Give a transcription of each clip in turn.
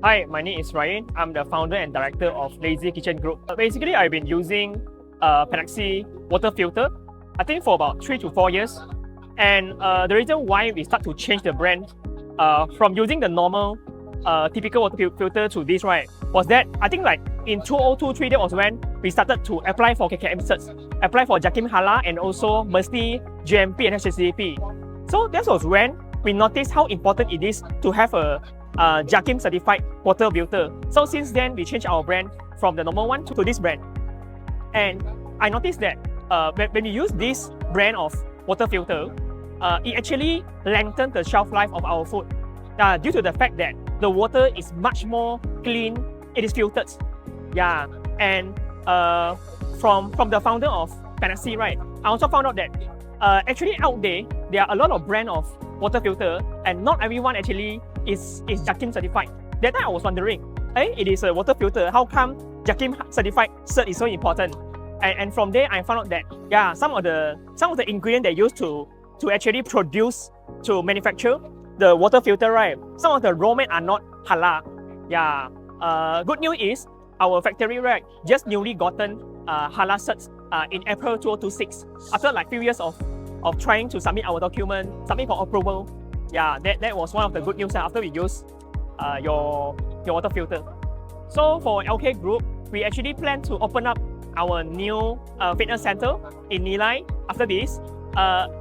Hi, my name is Ryan. I'm the founder and director of Lazy Kitchen Group. Basically, I've been using Panaxy water filter, I think for about 3 to 4 years. And the reason why we start to change the brand from using the normal typical water filter to this, right, was that I think like in 2023, that was when we started to apply for KKM certs, apply for JAKIM Halal and also MeSTI, GMP and HACCP. So that was when we noticed how important it is to have a JAKIM certified water filter. So since then, we changed our brand from the normal one to this brand. And I noticed that when we use this brand of water filter, it actually lengthens the shelf life of our food due to the fact that the water is much more clean, it is filtered. Yeah, and from the founder of Panaxy, right, I also found out that actually out there are a lot of brand of water filter and not everyone actually is JAKIM certified. That time I was wondering, hey, it is a water filter, how come JAKIM certified cert is so important? And from there I found out that yeah, some of the ingredients they use to actually produce, to manufacture the water filter, right, some of the raw materials are not halal. Yeah, good news is our factory, right, just newly gotten halal certs in April 2026 after like few years of trying to submit our document, submit for approval. Yeah, that was one of the good news after we use your water filter. So for LK Group, we actually plan to open up our new fitness center in Nilai after this.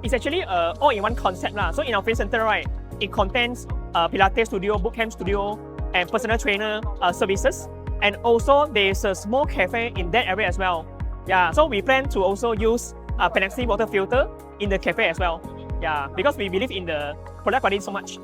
It's actually an all-in-one concept. So in our fitness center, right, it contains Pilates studio, bootcamp studio, and personal trainer services. And also there's a small cafe in that area as well. Yeah, so we plan to also use Panaxy water filter in the cafe as well. Yeah, because we believe in the product quality so much.